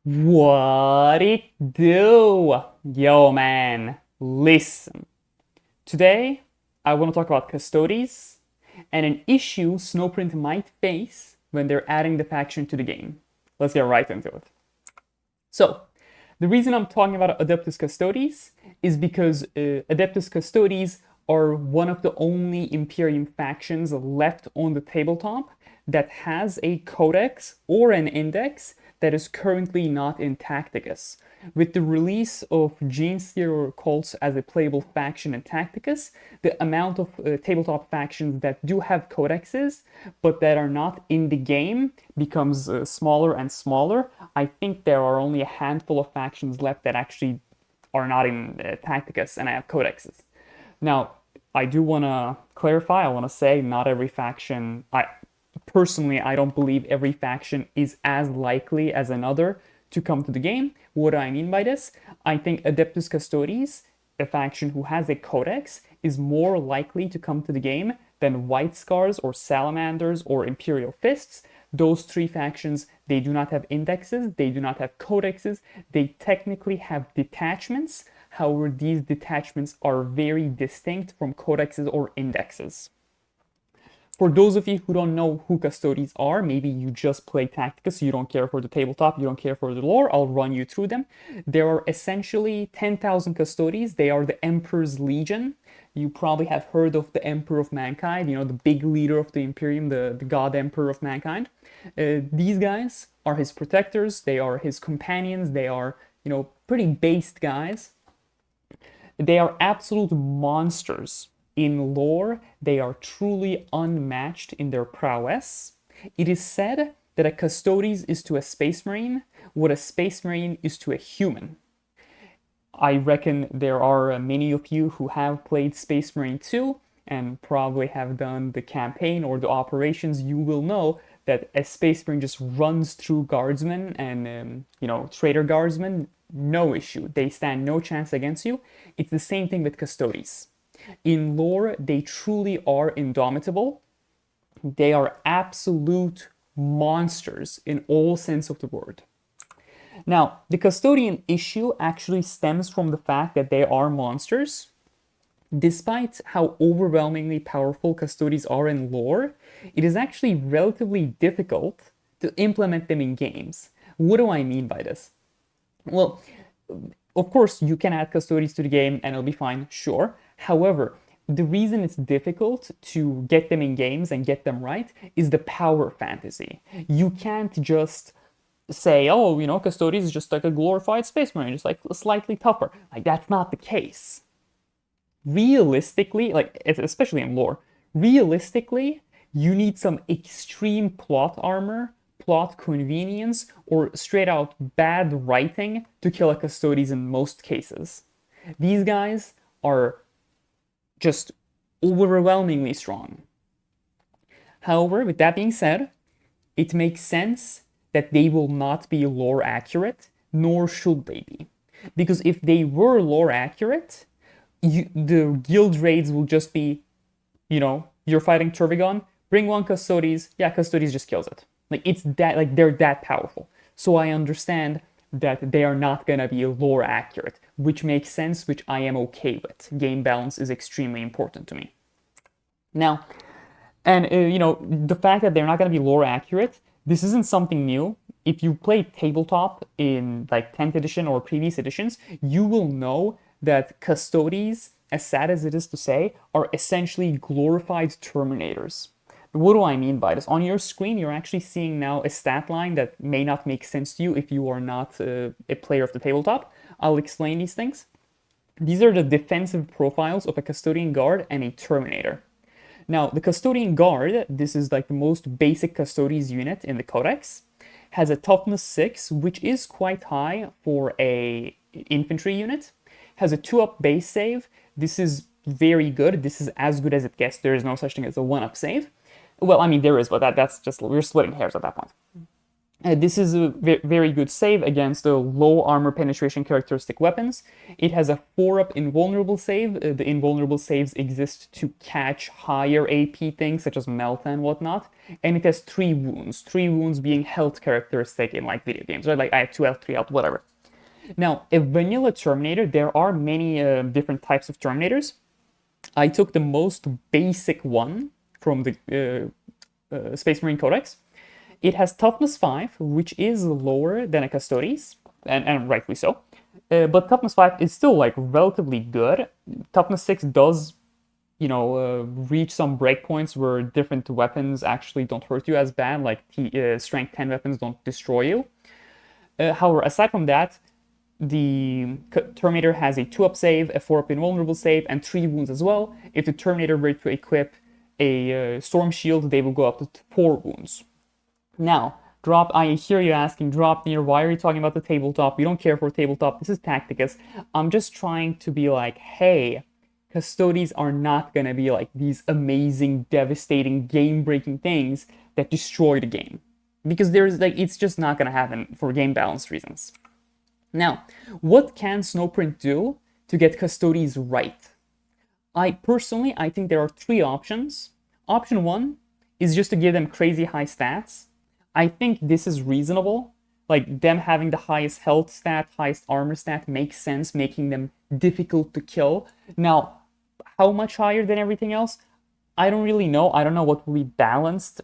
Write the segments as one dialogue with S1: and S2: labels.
S1: What it do? Yo, man, listen. Today, I want to talk about Custodes and an issue Snowprint might face when they're adding the faction to the game. Let's get right into it. So, the reason I'm talking about Adeptus Custodes is because Adeptus Custodes are one of the only Imperium factions left on the tabletop that has a codex or an index that is currently not in Tacticus. With the release of Genestealer cults as a playable faction in Tacticus, the amount of tabletop factions that do have codexes but that are not in the game becomes smaller and smaller. I think there are only a handful of factions left that actually are not in Tacticus and I have codexes. Now, I do want to clarify, I want to say not every faction, personally, I don't believe every faction is as likely as another to come to the game. What do I mean by this? I think Adeptus Custodes, a faction who has a codex, is more likely to come to the game than White Scars or Salamanders or Imperial Fists. Those three factions, they do not have indexes, they do not have codexes, they technically have detachments. However, these detachments are very distinct from codexes or indexes. For those of you who don't know who Custodes are, maybe you just play Tacticus, you don't care for the tabletop, you don't care for the lore, I'll run you through them. There are essentially 10,000 Custodes. They are the Emperor's Legion. You probably have heard of the Emperor of Mankind, you know, the big leader of the Imperium, the God Emperor of Mankind. These guys are his protectors, they are his companions, they are, pretty based guys. They are absolute monsters. In lore, they are truly unmatched in their prowess. It is said that a Custodes is to a Space Marine what a Space Marine is to a human. I reckon there are many of you who have played Space Marine 2 and probably have done the campaign or the operations. You will know that a Space Marine just runs through guardsmen and, traitor guardsmen, no issue. They stand no chance against you. It's the same thing with Custodes. In lore, they truly are indomitable. They are absolute monsters in all sense of the word. Now, the custodian issue actually stems from the fact that they are monsters. Despite how overwhelmingly powerful Custodes are in lore, it is actually relatively difficult to implement them in games. What do I mean by this? Well, of course, you can add Custodes to the game and it'll be fine, sure. However, the reason it's difficult to get them in games and get them right is the power fantasy. You can't just say, oh, Custodes is just like a glorified Space Marine, just like slightly tougher. Like, that's not the case. Realistically, especially in lore, realistically, you need some extreme plot armor, plot convenience, or straight out bad writing to kill a Custodes in most cases. These guys are just overwhelmingly strong. However, with that being said, it makes sense that they will not be lore accurate, nor should they be. Because if they were lore accurate, the guild raids will just be, you're fighting Turbigon, bring one Custodes, yeah, Custodes just kills it. They're that powerful. So I understand that they are not gonna be lore accurate, which makes sense, which I am okay with. Game balance is extremely important to me. Now, and the fact that they're not gonna be lore accurate, this isn't something new. If you play tabletop in 10th edition or previous editions, you will know that Custodes, as sad as it is to say, are essentially glorified Terminators. What do I mean by this? On your screen, you're actually seeing now a stat line that may not make sense to you if you are not a player of the tabletop. I'll explain these things. These are the defensive profiles of a Custodian Guard and a Terminator. Now, the Custodian Guard, this is the most basic Custodes unit in the Codex, has a toughness 6, which is quite high for a infantry unit, has a 2-up base save. This is very good. This is as good as it gets. There is no such thing as a 1-up save. Well, I mean, there is, but that's just, we're splitting hairs at that point. This is a very good save against the low armor penetration characteristic weapons. It has a 4-up invulnerable save. The invulnerable saves exist to catch higher AP things such as melt and whatnot. And it has 3 wounds. 3 wounds being health characteristic in like video games, right? Like I have 2 health, 3 health, whatever. Now, a vanilla Terminator, there are many different types of Terminators. I took the most basic one from the Space Marine Codex. It has toughness 5, which is lower than a Custodes, and rightfully so. But toughness 5 is still like relatively good. Toughness 6 does, reach some breakpoints where different weapons actually don't hurt you as bad, like strength 10 weapons don't destroy you. However, aside from that, the Terminator has a 2-up save, a 4-up invulnerable save, and 3 wounds as well. If the Terminator were to equip a Storm Shield, they will go up to 4 wounds. Now, I hear you asking, Draupnir, why are you talking about the tabletop? We don't care for tabletop. This is Tacticus. I'm just trying to be like, hey, Custodes are not going to be like these amazing, devastating, game-breaking things that destroy the game. Because it's just not going to happen for game balance reasons. Now, what can snowprint do to get Custodes right? I think there are 3 options. Option 1 is just to give them crazy high stats. I think this is reasonable. Like, them having the highest health stat, highest armor stat makes sense, making them difficult to kill. Now, how much higher than everything else? I don't really know. I don't know what will be balanced.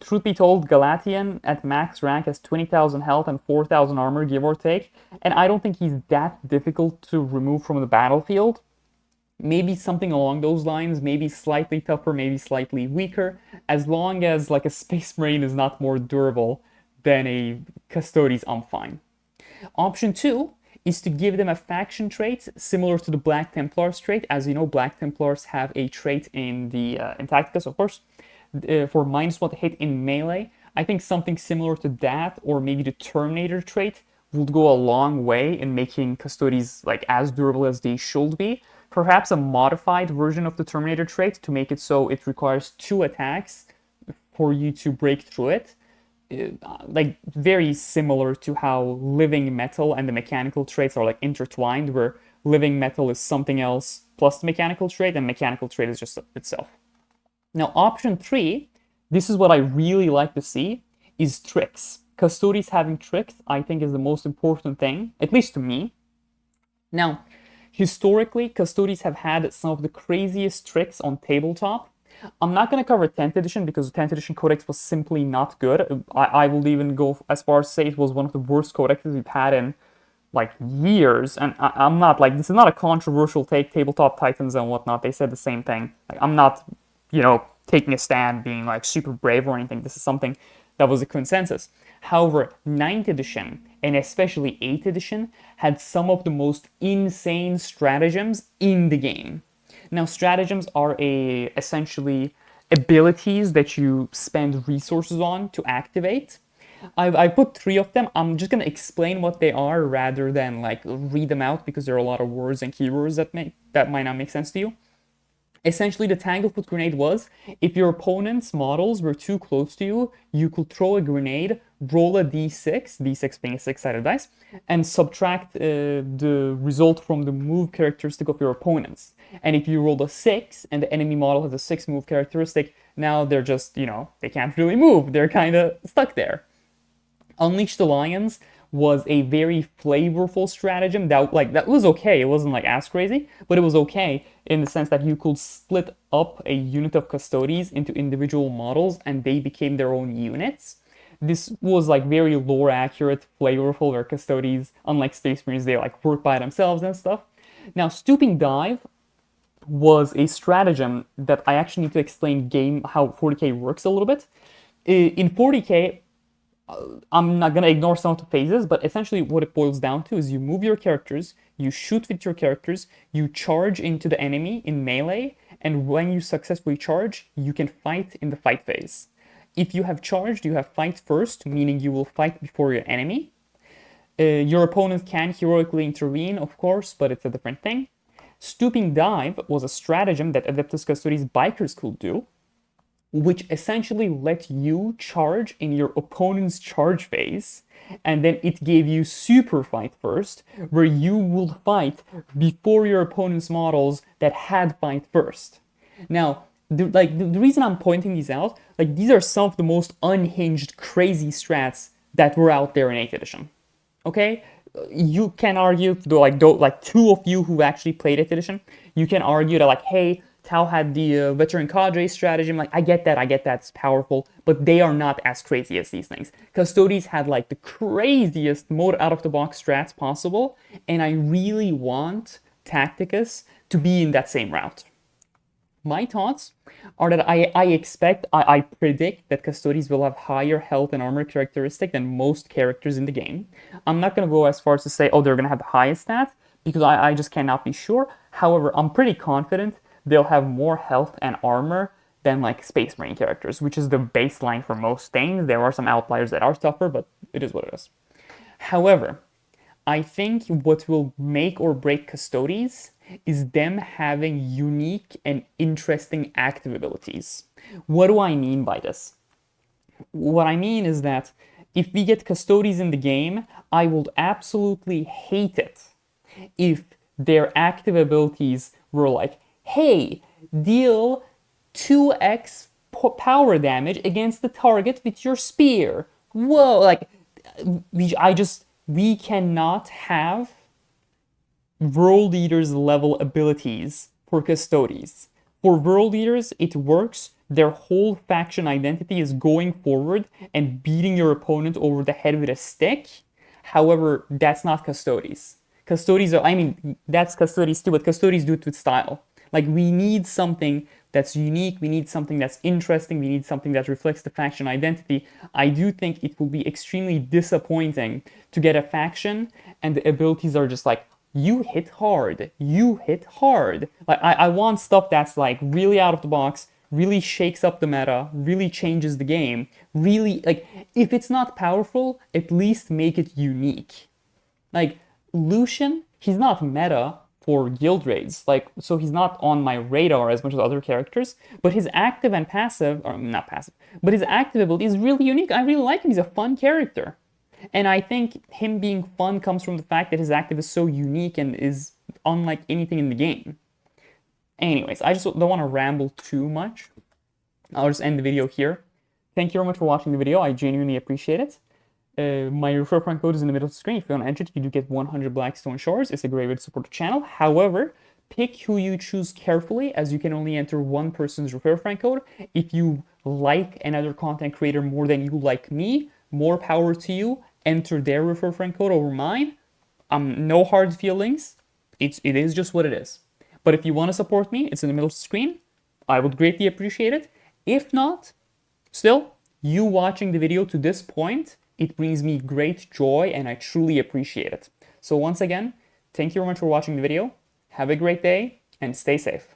S1: Truth be told, Galatian at max rank has 20,000 health and 4,000 armor, give or take. And I don't think he's that difficult to remove from the battlefield. Maybe something along those lines, maybe slightly tougher, maybe slightly weaker, as long as like a Space Marine is not more durable than a Custodes, I'm fine. Option 2 is to give them a faction trait similar to the Black Templars trait. As you know, Black Templars have a trait in Tacticus, of course, for -1 hit in melee. I think something similar to that, or maybe the Terminator trait, would go a long way in making Custodes like as durable as they should be. Perhaps a modified version of the Terminator trait to make it so it requires 2 attacks for you to break through it. Like very similar to how living metal and the mechanical traits are like intertwined, where living metal is something else plus the mechanical trait, and mechanical trait is just itself. Now, option 3, this is what I really like to see, is tricks. Custodes having tricks, I think, is the most important thing, at least to me. Now, historically, Custodes have had some of the craziest tricks on tabletop. I'm not going to cover 10th edition because the 10th edition codex was simply not good. I will even go as far as say it was one of the worst codexes we've had in like years. And I'm not like, this is not a controversial take. Tabletop Titans and whatnot, they said the same thing. Like, I'm not, taking a stand, being like super brave or anything. This is something that was a consensus. However, 9th edition and especially 8th edition had some of the most insane stratagems in the game. Now, stratagems are essentially abilities that you spend resources on to activate. I put 3 of them. I'm just going to explain what they are rather than like read them out, because there are a lot of words and keywords that might not make sense to you. Essentially, the Tanglefoot grenade was, if your opponent's models were too close to you, you could throw a grenade, roll a d6, d6 being a 6-sided dice, and subtract the result from the move characteristic of your opponents. And if you rolled a 6 and the enemy model has a 6 move characteristic, now they're just, they can't really move. They're kind of stuck there. Unleash the Lions was a very flavorful stratagem that was okay. It wasn't like as crazy, but it was okay in the sense that you could split up a unit of Custodes into individual models and they became their own units. This was like very lore accurate, flavorful, where Custodes, unlike Space Marines, they like work by themselves and stuff. Now, Stooping Dive was a stratagem that I actually need to explain how 40k works a little bit. In 40k, I'm not going to ignore some of the phases, but essentially what it boils down to is you move your characters, you shoot with your characters, you charge into the enemy in melee, and when you successfully charge, you can fight in the fight phase. If you have charged, you have fight first, meaning you will fight before your enemy. Your opponent can heroically intervene, of course, but it's a different thing. Stooping Dive was a stratagem that Adeptus Custodes bikers could do. which essentially let you charge in your opponent's charge phase, and then it gave you super fight first, where you will fight before your opponent's models that had fight first. Now, the reason I'm pointing these out, like these are some of the most unhinged, crazy strats that were out there in 8th edition. Okay, you can argue, though, like two of you who actually played 8th edition, you can argue that like, hey, Tau had the veteran cadre strategy. I'm like, I get that, it's powerful, but they are not as crazy as these things. Custodes had like the craziest mode out of the box strats possible, and I really want Tacticus to be in that same route. My thoughts are that I predict that Custodes will have higher health and armor characteristic than most characters in the game. I'm not going to go as far as to say, oh, they're going to have the highest stats, because I just cannot be sure. However, I'm pretty confident they'll have more health and armor than like Space Marine characters, which is the baseline for most things. There are some outliers that are tougher, but it is what it is. However, I think what will make or break Custodes is them having unique and interesting active abilities. What do I mean by this? What I mean is that if we get Custodes in the game, I will absolutely hate it if their active abilities were like, hey, deal 2x power damage against the target with your spear. Whoa, like, we cannot have World Eaters level abilities for Custodes. For World Eaters, it works. Their whole faction identity is going forward and beating your opponent over the head with a stick. However, that's not Custodes. Custodes are, I mean, that's Custodes too, but Custodes do it with style. Like, we need something that's unique, we need something that's interesting, we need something that reflects the faction identity. I do think it will be extremely disappointing to get a faction and the abilities are just like, you hit hard, you hit hard. Like, I want stuff that's like really out of the box, really shakes up the meta, really changes the game, really, like, if it's not powerful, at least make it unique. Like, Lucian, he's not meta for guild raids, like, so he's not on my radar as much as other characters, but his active and passive, or not passive, but his active ability is really unique. I really like him, he's a fun character. And I think him being fun comes from the fact that his active is so unique and is unlike anything in the game. Anyways, I just don't want to ramble too much. I'll just end the video here. Thank you very much for watching the video, I genuinely appreciate it. My referral friend code is in the middle of the screen. If you want to enter it, you do get 100 Blackstone Shores. It's a great way to support the channel. However, pick who you choose carefully, as you can only enter one person's referral friend code. If you like another content creator more than you like me, more power to you. Enter their referral friend code over mine. No hard feelings. It is just what it is. But if you want to support me, it's in the middle of the screen. I would greatly appreciate it. If not, still, you watching the video to this point, it brings me great joy and I truly appreciate it. So once again, thank you very much for watching the video. Have a great day and stay safe.